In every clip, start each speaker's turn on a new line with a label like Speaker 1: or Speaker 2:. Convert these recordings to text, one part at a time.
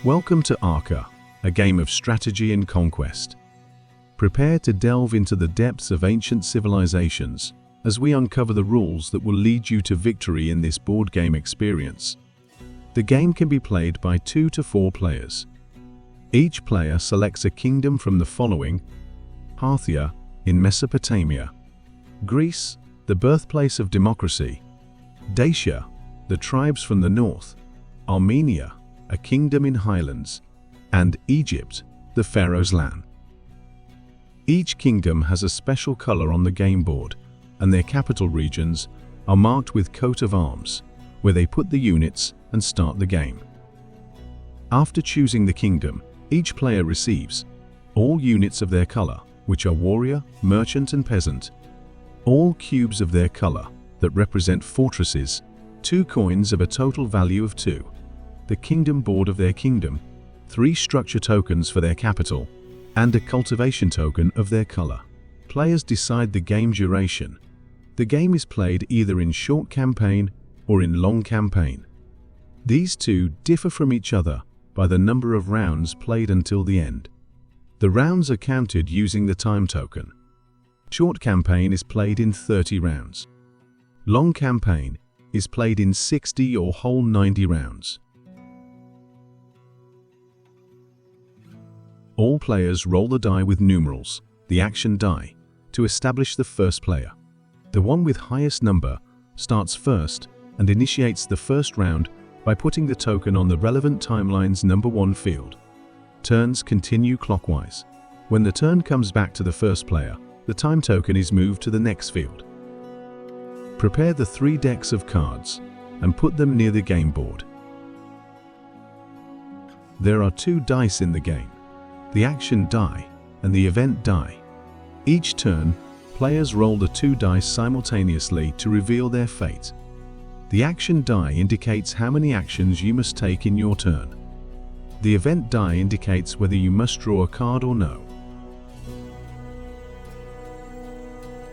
Speaker 1: Welcome to ARQA, a game of strategy and conquest. Prepare to delve into the depths of ancient civilizations as we uncover the rules that will lead you to victory in this board game experience. The game can be played by 2 to 4 players. Each player selects a kingdom from the following: Parthia in Mesopotamia, Greece, the birthplace of democracy, Dacia, the tribes from the north, Armenia, a kingdom in highlands, and Egypt, the pharaoh's land. Each kingdom has a special color on the game board, and their capital regions are marked with coat of arms, where they put the units and start the game. After choosing the kingdom, each player receives all units of their color, which are warrior, merchant, and peasant, all cubes of their color that represent fortresses, 2 coins of a total value of 2, the kingdom board of their kingdom, 3 structure tokens for their capital, and a cultivation token of their color. Players decide the game duration. The game is played either in short campaign or in long campaign. These two differ from each other by the number of rounds played until the end. The rounds are counted using the time token. Short campaign is played in 30 rounds. Long campaign is played in 60 or whole 90 rounds. All players roll the die with numerals, the action die, to establish the first player. The one with highest number starts first and initiates the first round by putting the token on the relevant timeline's number 1 field. Turns continue clockwise. When the turn comes back to the first player, the time token is moved to the next field. Prepare the 3 decks of cards and put them near the game board. There are 2 dice in the game: the action die and the event die. Each turn, players roll the 2 dice simultaneously to reveal their fate. The action die indicates how many actions you must take in your turn. The event die indicates whether you must draw a card or no.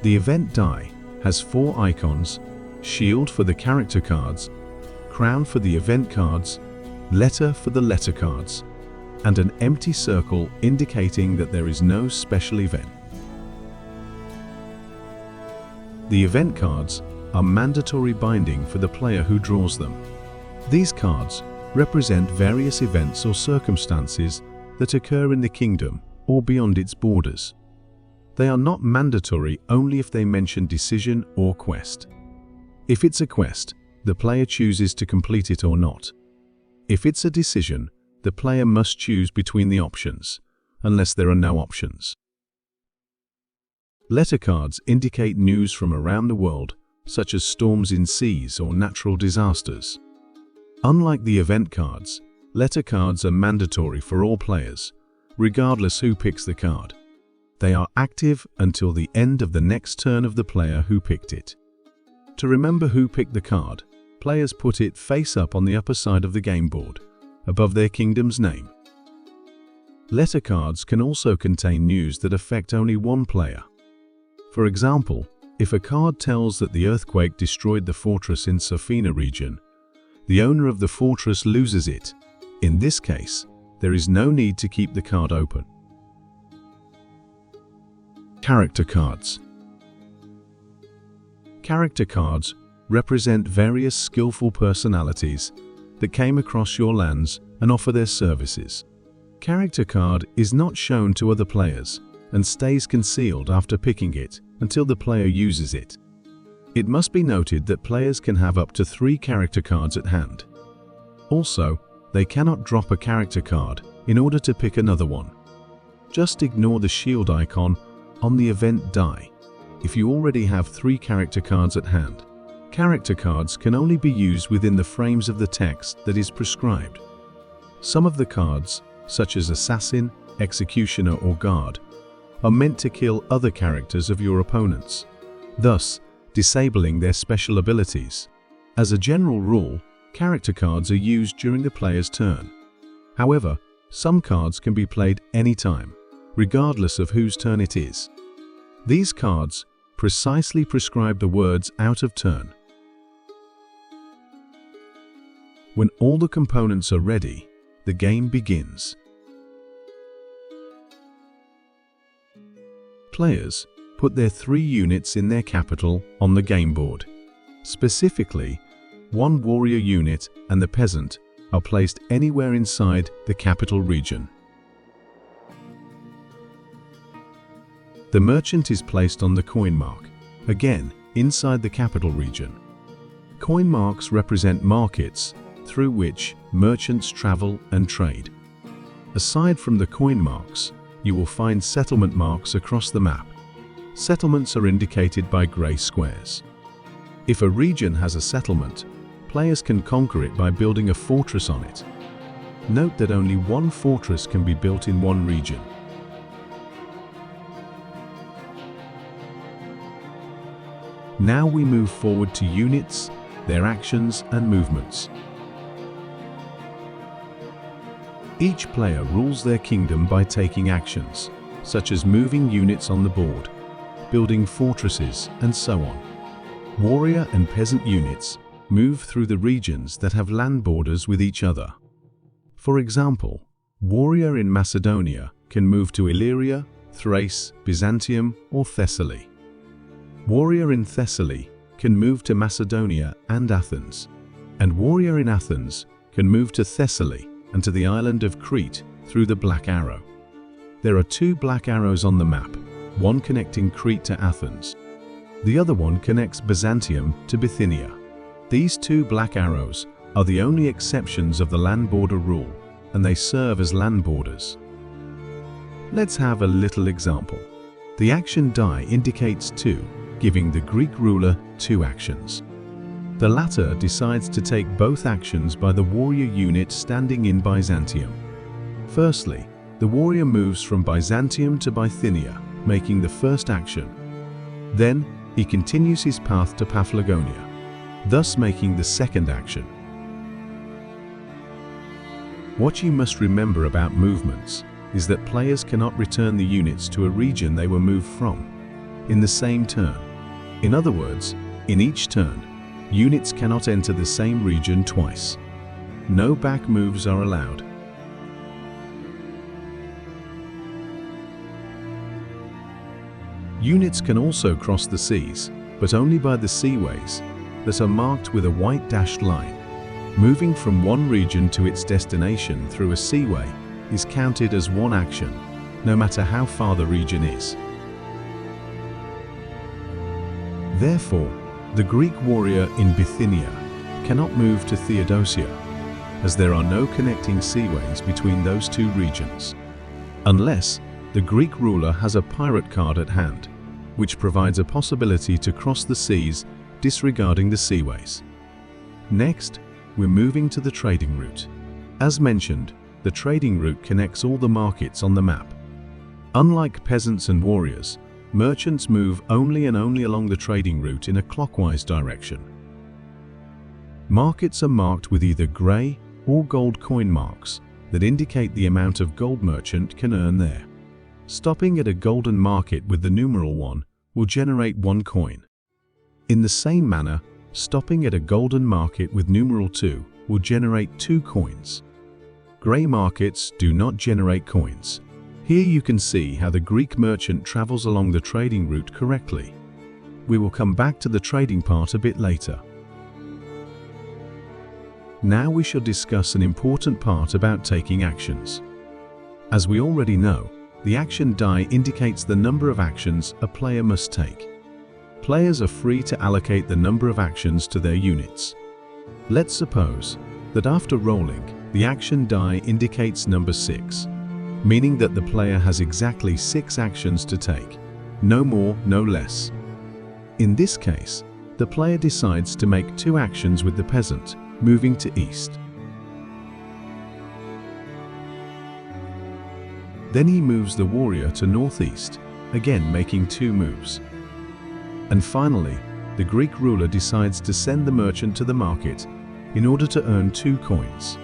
Speaker 1: The event die has 4 icons: shield for the character cards, crown for the event cards, letter for the letter cards, and an empty circle indicating that there is no special event. The event cards are mandatory binding for the player who draws them. These cards represent various events or circumstances that occur in the kingdom or beyond its borders. They are not mandatory only if they mention decision or quest. If it's a quest, the player chooses to complete it or not. If it's a decision, the player must choose between the options, unless there are no options. Letter cards indicate news from around the world, such as storms in seas or natural disasters. Unlike the event cards, letter cards are mandatory for all players, regardless who picks the card. They are active until the end of the next turn of the player who picked it. To remember who picked the card, players put it face up on the upper side of the game board, above their kingdom's name. Letter cards can also contain news that affect only one player. For example, if a card tells that the earthquake destroyed the fortress in Sofina region, the owner of the fortress loses it. In this case, there is no need to keep the card open. Character cards. Character cards represent various skillful personalities that came across your lands and offer their services. Character card is not shown to other players and stays concealed after picking it until the player uses it. It must be noted that players can have up to 3 character cards at hand. Also, they cannot drop a character card in order to pick another one. Just ignore the shield icon on the event die if you already have 3 character cards at hand. Character cards can only be used within the frames of the text that is prescribed. Some of the cards, such as Assassin, Executioner, or Guard, are meant to kill other characters of your opponents, thus disabling their special abilities. As a general rule, character cards are used during the player's turn. However, some cards can be played anytime, regardless of whose turn it is. These cards precisely prescribe the words out of turn. When all the components are ready, the game begins. Players put their 3 units in their capital on the game board. Specifically, 1 warrior unit and the peasant are placed anywhere inside the capital region. The merchant is placed on the coin mark, again inside the capital region. Coin marks represent markets through which merchants travel and trade. Aside from the coin marks, you will find settlement marks across the map. Settlements are indicated by grey squares. If a region has a settlement, players can conquer it by building a fortress on it. Note that only 1 fortress can be built in 1 region. Now we move forward to units, their actions and movements. Each player rules their kingdom by taking actions, such as moving units on the board, building fortresses, and so on. Warrior and peasant units move through the regions that have land borders with each other. For example, warrior in Macedonia can move to Illyria, Thrace, Byzantium, or Thessaly. Warrior in Thessaly can move to Macedonia and Athens, and warrior in Athens can move to Thessaly and to the island of Crete through the black arrow. There are 2 black arrows on the map, one connecting Crete to Athens. The other one connects Byzantium to Bithynia. These 2 black arrows are the only exceptions of the land border rule, and they serve as land borders. Let's have a little example. The action die indicates 2, giving the Greek ruler 2 actions. The latter decides to take both actions by the warrior unit standing in Byzantium. Firstly, the warrior moves from Byzantium to Bithynia, making the first action. Then, he continues his path to Paphlagonia, thus making the second action. What you must remember about movements is that players cannot return the units to a region they were moved from in the same turn. In other words, in each turn, units cannot enter the same region twice. No back moves are allowed. Units can also cross the seas, but only by the seaways that are marked with a white dashed line. Moving from one region to its destination through a seaway is counted as one action, no matter how far the region is. Therefore, the Greek warrior in Bithynia cannot move to Theodosia, as there are no connecting seaways between those 2 regions, unless the Greek ruler has a pirate card at hand, which provides a possibility to cross the seas disregarding the seaways. Next, we're moving to the trading route. As mentioned, the trading route connects all the markets on the map. Unlike peasants and warriors, merchants move only along the trading route in a clockwise direction. Markets are marked with either grey or gold coin marks that indicate the amount of gold merchant can earn there. Stopping at a golden market with the numeral 1 will generate 1 coin. In the same manner, stopping at a golden market with numeral 2 will generate 2 coins. Grey markets do not generate coins. Here you can see how the Greek merchant travels along the trading route correctly. We will come back to the trading part a bit later. Now we shall discuss an important part about taking actions. As we already know, the action die indicates the number of actions a player must take. Players are free to allocate the number of actions to their units. Let's suppose that after rolling, the action die indicates number 6, meaning that the player has exactly 6 actions to take, no more, no less. In this case, the player decides to make 2 actions with the peasant, moving to east. Then he moves the warrior to northeast, again making 2 moves. And finally, the Greek ruler decides to send the merchant to the market in order to earn 2 coins.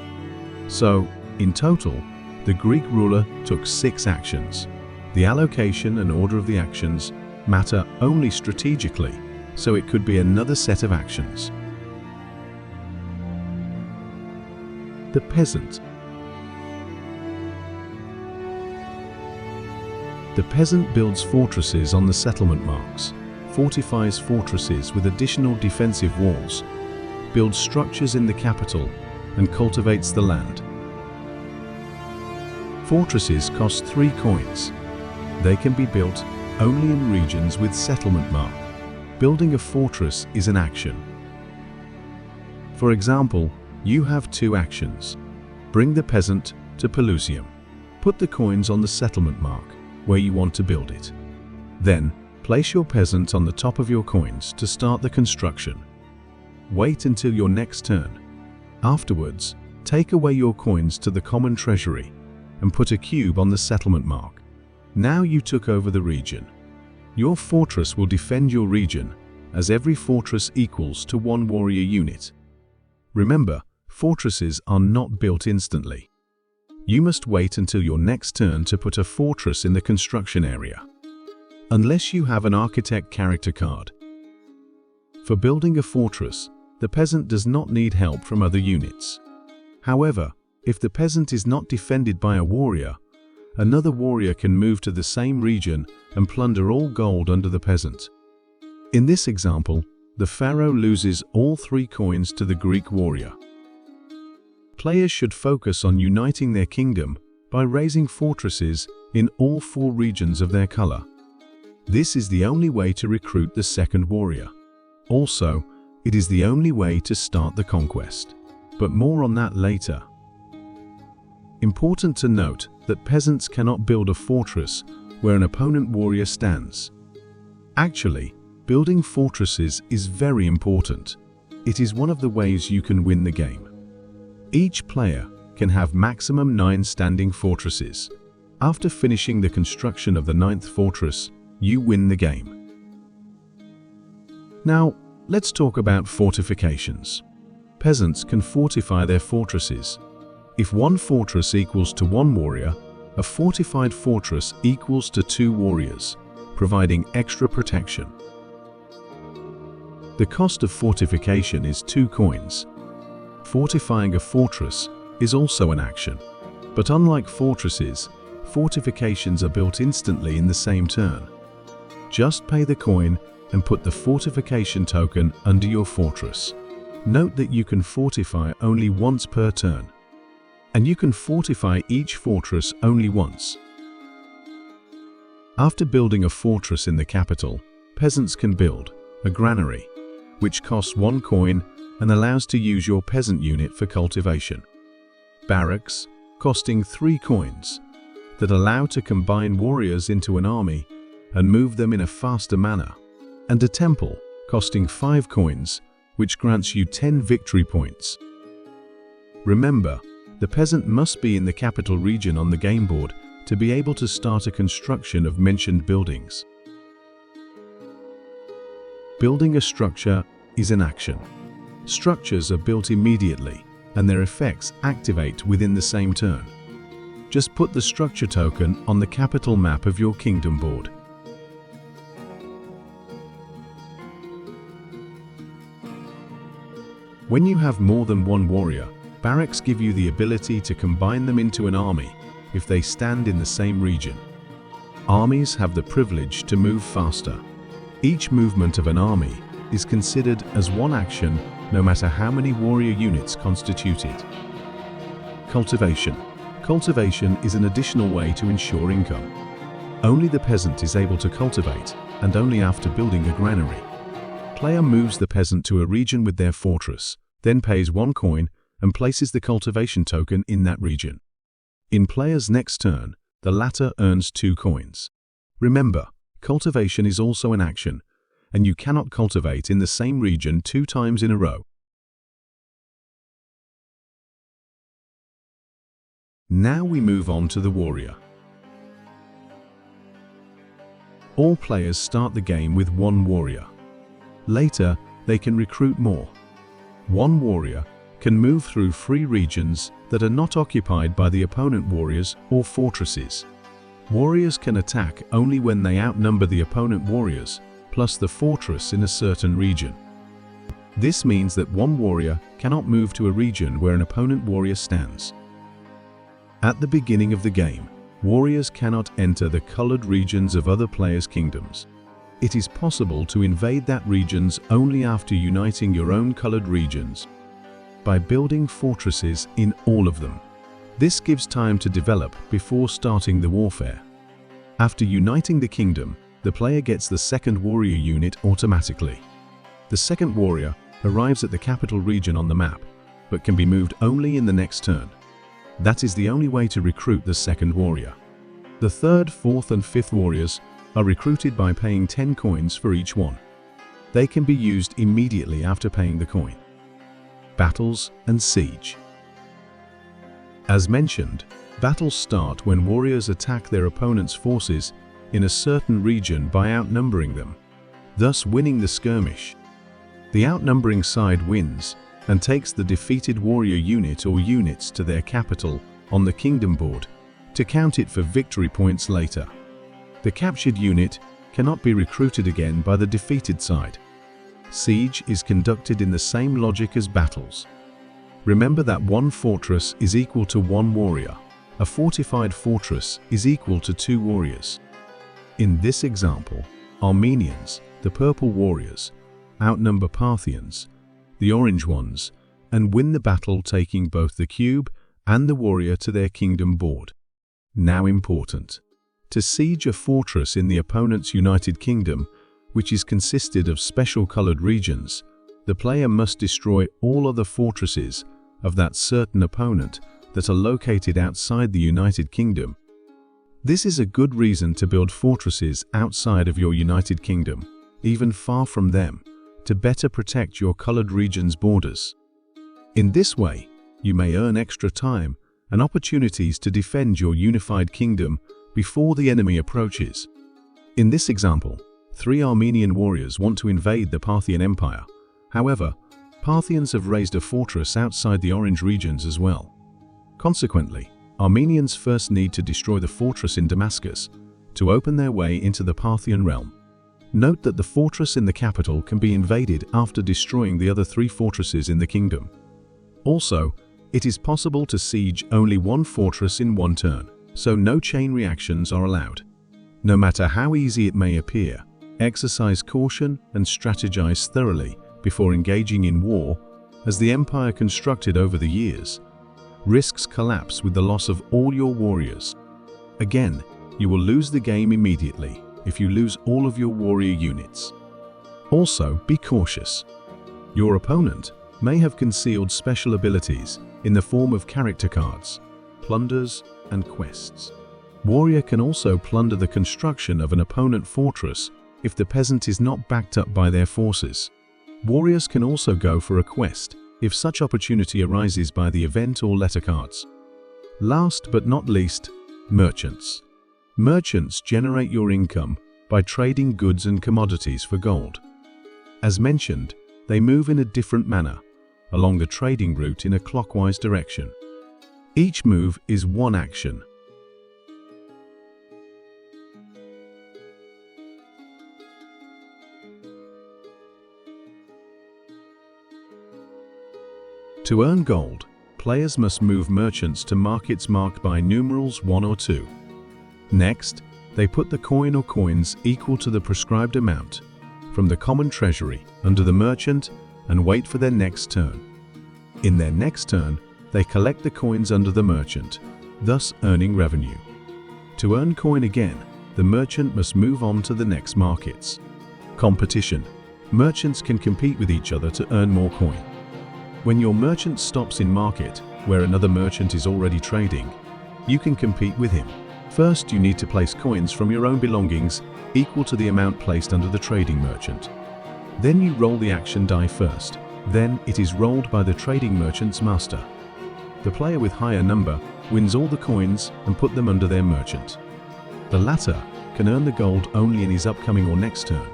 Speaker 1: So, in total, the Greek ruler took 6 actions. The allocation and order of the actions matter only strategically, so it could be another set of actions. The peasant. The peasant builds fortresses on the settlement marks, fortifies fortresses with additional defensive walls, builds structures in the capital, and cultivates the land. Fortresses cost 3 coins. They can be built only in regions with settlement mark. Building a fortress is an action. For example, you have 2 actions. Bring the peasant to Pelusium. Put the coins on the settlement mark where you want to build it. Then, place your peasant on the top of your coins to start the construction. Wait until your next turn. Afterwards, take away your coins to the common treasury and put a cube on the settlement mark. Now you took over the region. Your fortress will defend your region, as every fortress equals to 1 warrior unit. Remember, fortresses are not built instantly. You must wait until your next turn to put a fortress in the construction area, unless you have an architect character card. For building a fortress, the peasant does not need help from other units. However, if the peasant is not defended by a warrior, another warrior can move to the same region and plunder all gold under the peasant. In this example, the pharaoh loses all 3 coins to the Greek warrior. Players should focus on uniting their kingdom by raising fortresses in all 4 regions of their color. This is the only way to recruit the second warrior. Also, it is the only way to start the conquest. But more on that later. Important to note that peasants cannot build a fortress where an opponent warrior stands. Actually, building fortresses is very important. It is one of the ways you can win the game. Each player can have maximum 9 standing fortresses. After finishing the construction of the 9th fortress, you win the game. Now, let's talk about fortifications. Peasants can fortify their fortresses. If 1 fortress equals to 1 warrior, a fortified fortress equals to 2 warriors, providing extra protection. The cost of fortification is 2 coins. Fortifying a fortress is also an action, but unlike fortresses, fortifications are built instantly in the same turn. Just pay the coin and put the fortification token under your fortress. Note that you can fortify only once per turn, and you can fortify each fortress only once. After building a fortress in the capital, peasants can build a granary, which costs 1 coin and allows to use your peasant unit for cultivation. Barracks, costing 3 coins, that allow to combine warriors into an army and move them in a faster manner. And a temple, costing 5 coins, which grants you 10 victory points. Remember, the peasant must be in the capital region on the game board to be able to start a construction of mentioned buildings. Building a structure is an action. Structures are built immediately, and their effects activate within the same turn. Just put the structure token on the capital map of your kingdom board. When you have more than 1 warrior, barracks give you the ability to combine them into an army if they stand in the same region. Armies have the privilege to move faster. Each movement of an army is considered as 1 action, no matter how many warrior units constitute it. Cultivation. Cultivation is an additional way to ensure income. Only the peasant is able to cultivate, and only after building a granary. Player moves the peasant to a region with their fortress, then pays 1 coin and places the cultivation token in that region. In player's next turn, the latter earns 2 coins. Remember, cultivation is also an action, and you cannot cultivate in the same region 2 times in a row. Now we move on to the warrior. All players start the game with 1 warrior. Later, they can recruit more. 1 warrior can move through free regions that are not occupied by the opponent warriors or fortresses. Warriors can attack only when they outnumber the opponent warriors, plus the fortress in a certain region. This means that 1 warrior cannot move to a region where an opponent warrior stands. At the beginning of the game, warriors cannot enter the colored regions of other players' kingdoms. It is possible to invade that regions only after uniting your own colored regions by building fortresses in all of them. This gives time to develop before starting the warfare. After uniting the kingdom, the player gets the second warrior unit automatically. The second warrior arrives at the capital region on the map, but can be moved only in the next turn. That is the only way to recruit the second warrior. The third, fourth, and fifth warriors are recruited by paying 10 coins for each one. They can be used immediately after paying the coin. Battles and Siege. As mentioned, battles start when warriors attack their opponent's forces in a certain region by outnumbering them, thus winning the skirmish. The outnumbering side wins and takes the defeated warrior unit or units to their capital on the kingdom board to count it for victory points later. The captured unit cannot be recruited again by the defeated side. Siege is conducted in the same logic as battles. Remember that one fortress is equal to one warrior. A fortified fortress is equal to 2 warriors. In this example, Armenians, the purple warriors, outnumber Parthians, the orange ones, and win the battle, taking both the cube and the warrior to their kingdom board. Now important. To siege a fortress in the opponent's united kingdom, which is consisted of special colored regions, the player must destroy all other fortresses of that certain opponent that are located outside the United Kingdom. This is a good reason to build fortresses outside of your United Kingdom, even far from them, to better protect your colored region's borders. In this way, you may earn extra time and opportunities to defend your unified kingdom before the enemy approaches. In this example, 3 Armenian warriors want to invade the Parthian Empire. However, Parthians have raised a fortress outside the Orange regions as well. Consequently, Armenians first need to destroy the fortress in Damascus to open their way into the Parthian realm. Note that the fortress in the capital can be invaded after destroying the other 3 fortresses in the kingdom. Also, it is possible to siege only one fortress in one turn, so no chain reactions are allowed. No matter how easy it may appear, exercise caution and strategize thoroughly before engaging in war, as the empire constructed over the years risks collapse with the loss of all your warriors. Again, you will lose the game immediately if you lose all of your warrior units. Also, be cautious. Your opponent may have concealed special abilities in the form of character cards, plunders, and quests. Warrior can also plunder the construction of an opponent fortress if the peasant is not backed up by their forces. Warriors can also go for a quest if such opportunity arises by the event or letter cards. Last but not least, merchants. Merchants generate your income by trading goods and commodities for gold. As mentioned, they move in a different manner along the trading route in a clockwise direction. Each move is one action. To earn gold, players must move merchants to markets marked by numerals 1 or 2. Next, they put the coin or coins equal to the prescribed amount from the common treasury under the merchant and wait for their next turn. In their next turn, they collect the coins under the merchant, thus earning revenue. To earn coin again, the merchant must move on to the next markets. Competition. Merchants can compete with each other to earn more coin. When your merchant stops in market, where another merchant is already trading, you can compete with him. First, you need to place coins from your own belongings equal to the amount placed under the trading merchant. Then you roll the action die first. Then it is rolled by the trading merchant's master. The player with higher number wins all the coins and put them under their merchant. The latter can earn the gold only in his upcoming or next turn.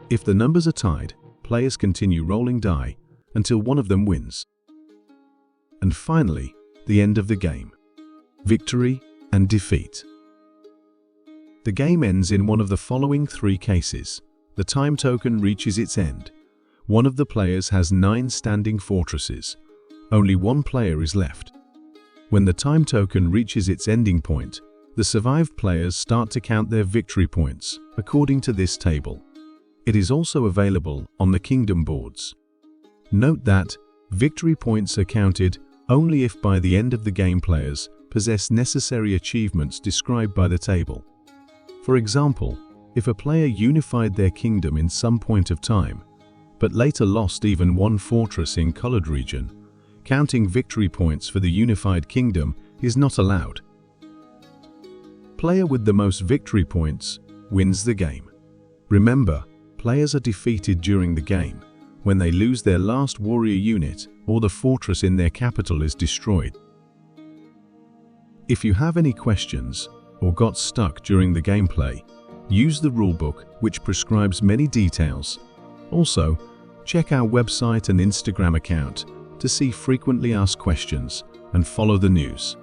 Speaker 1: If the numbers are tied, players continue rolling die until one of them wins. And finally, the end of the game. Victory and defeat. The game ends in one of the following 3 cases. The time token reaches its end. One of the players has 9 standing fortresses. Only one player is left. When the time token reaches its ending point, the survived players start to count their victory points according to this table. It is also available on the kingdom boards. Note that victory points are counted only if by the end of the game players possess necessary achievements described by the table. For example, if a player unified their kingdom in some point of time, but later lost even one fortress in colored region, counting victory points for the unified kingdom is not allowed. Player with the most victory points wins the game. Remember, players are defeated during the game when they lose their last warrior unit or the fortress in their capital is destroyed. If you have any questions or got stuck during the gameplay, use the rulebook, which prescribes many details. Also, check our website and Instagram account to see frequently asked questions and follow the news.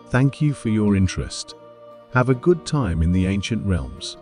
Speaker 1: Thank you for your interest. Have a good time in the ancient realms.